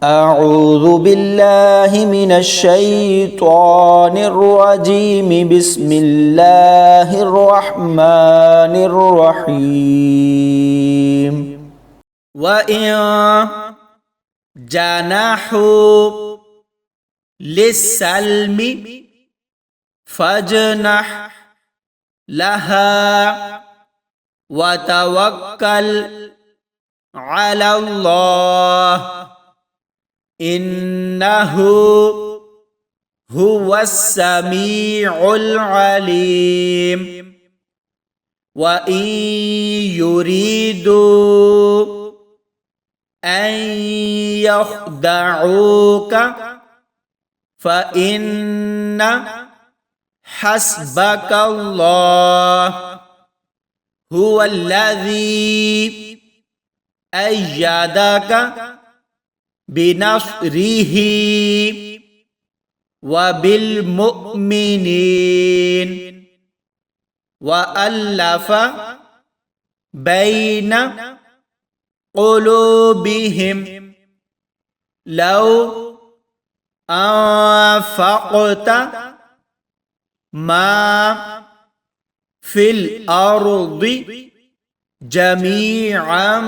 أعوذ بالله من الشيطان الرجيم بسم الله الرحمن الرحيم وإن جنحوا للسلم فاجنح لها وتوكل على الله إنه هو السميع العليم وإن يريدوا أن يخدعوك فإن حسبك الله هو الذي أيدك بنصره وبالمؤمنين وألف بين قلوبهم لو أنفقت ما في الأرض جميعا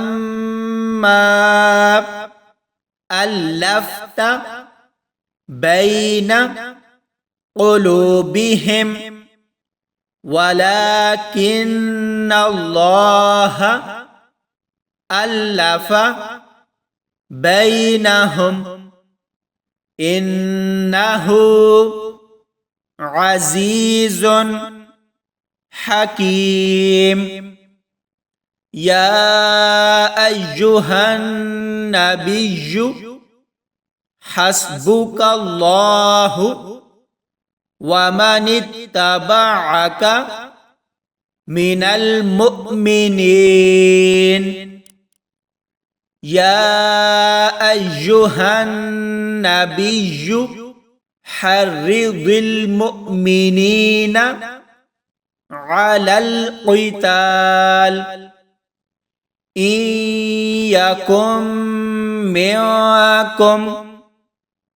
ما ألفت بين قلوبهم ولكن الله ألف بينهم إنه عزيز حكيم يا أيها النبي حسبك الله ومن اتبعك من المؤمنين يا أيها النبي حرض المؤمنين على القتال إن يكن منكم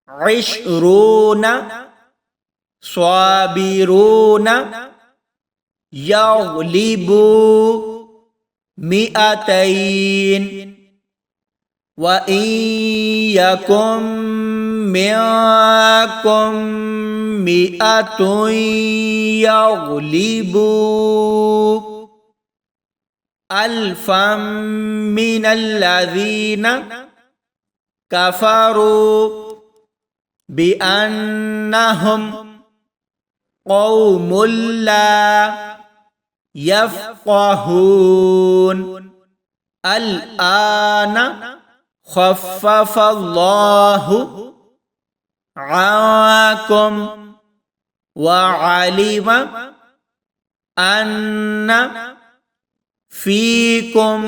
20 صابرون يغلبوا 200 وإن يكن منكم 100 يغلبوا 1000 من الذين كفروا بأنهم قوم لا يفقهون الآن خفف الله عنكم وعلم أن فيكم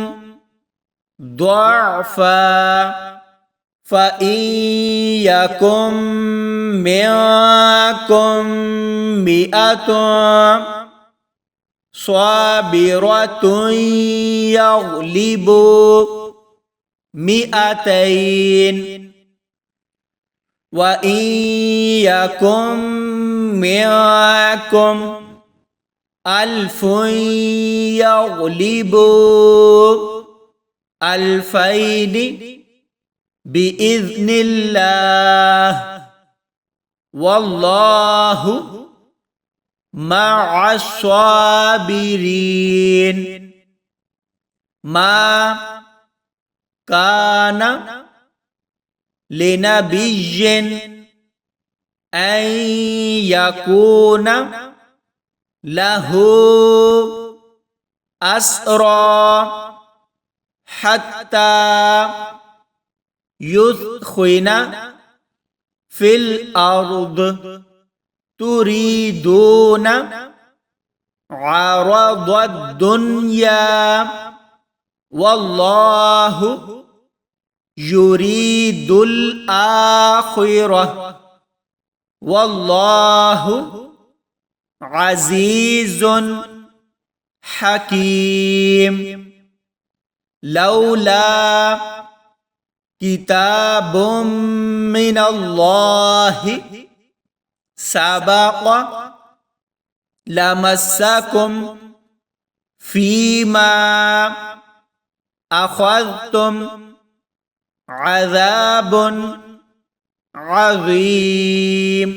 ضعفا فإن يكن منكم 100 صابرة يغلبوا 200 وإن يكن منكم 1000 يغلبوا 2000 بإذن الله والله مع الصابرين ما كان لنبي أن يكون له أسرى حتى يثخن في الأرض تريدون عرض الدنيا والله يريد الآخرة والله عزيز حكيم لولا কিতাবুম মিনাল্লাহি সাবাকা লামাসাকুম ফিমা আখাযতুম আযাবুন আযীম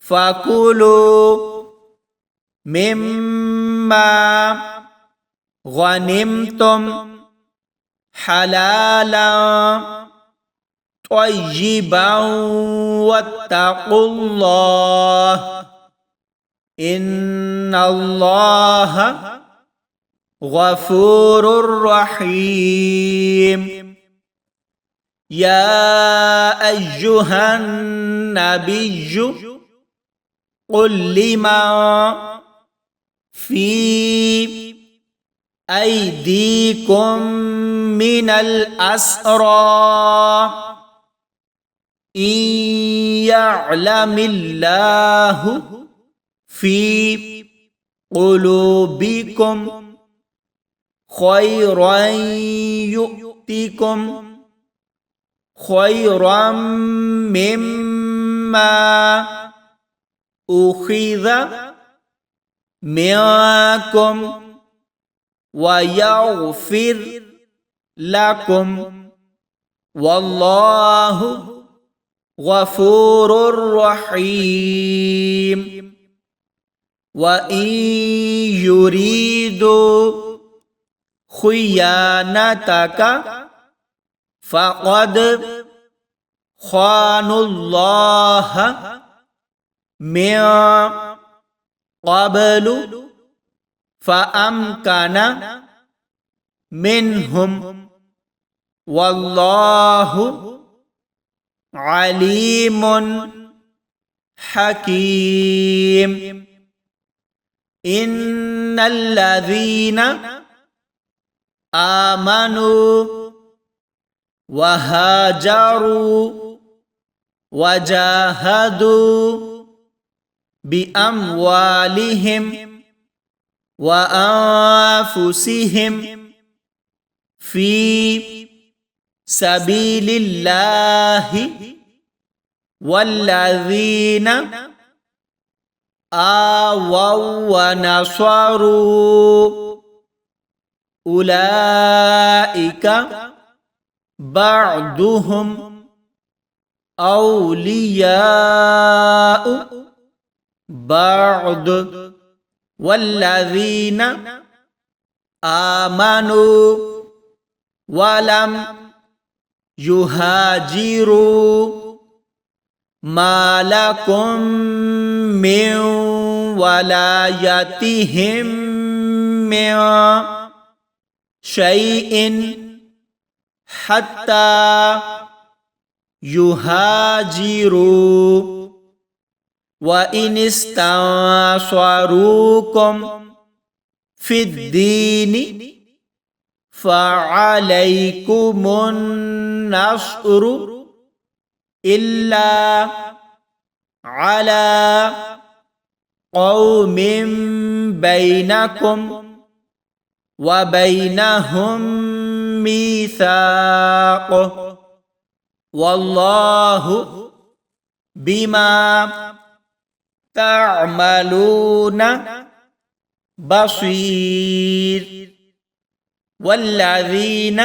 ফাকুলু মিম্মা গনিমতুম হালালান طيبا واتقوا الله إن الله غفور رحيم يا أيها النبي قل لمن في أيديكم من الأسرى إن يعلم الله في قلوبكم خيرا يؤتكم خيرا مما أخذ منكم ويغفر لكم والله غفور رحيم وإن يريدوا خيانتك فقد خانوا الله من قبل فأمكن منهم والله عليم حكيم إن الذين آمنوا وهاجروا وجاهدوا بأموالهم وأنفسهم في سبيل الله والذين آووا ونصروا أولئك بعضهم أولياء بعض والذين آمنوا ولم يهاجروا ما لكم من ولايتهم من شيء حتى يهاجروا وإن استنصروكم في الدين فعليكم النصر إلا على قوم بينكم وبينهم ميثاق والله بما تعملون بصير والذين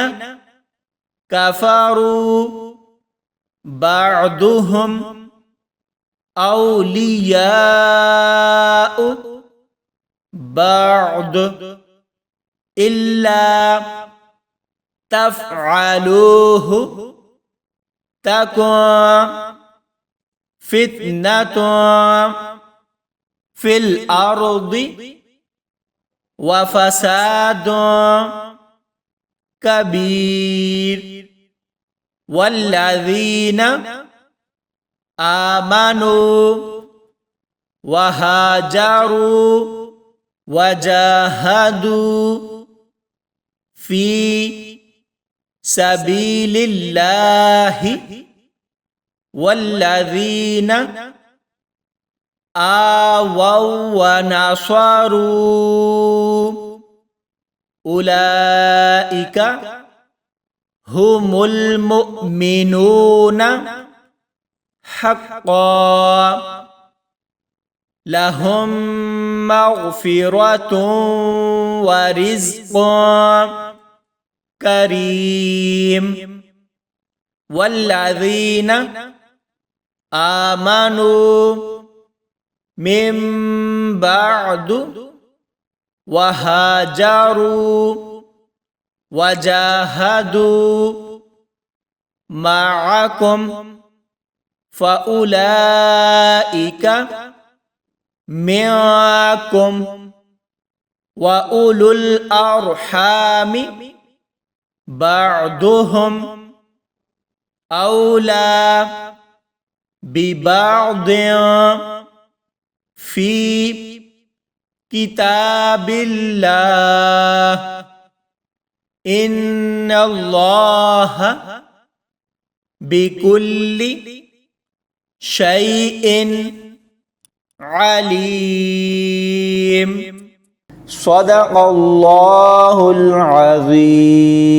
كفروا بعضهم أولياء بعض إلا تفعلوه تكن فتنة في الأرض وفساد كبير والذين آمنوا وهاجروا وجاهدوا في سبيل الله والذين آووا ونصروا أولئك هم المؤمنون حقا لهم مغفرة ورزق كريم والذين آمنوا من بعد وهاجروا وجاهدوا معكم فأولئك منكم وأولو الأرحام بعضهم أولى ببعض في كتاب الله إن الله بكل شيء عليم. صدق الله العظيم.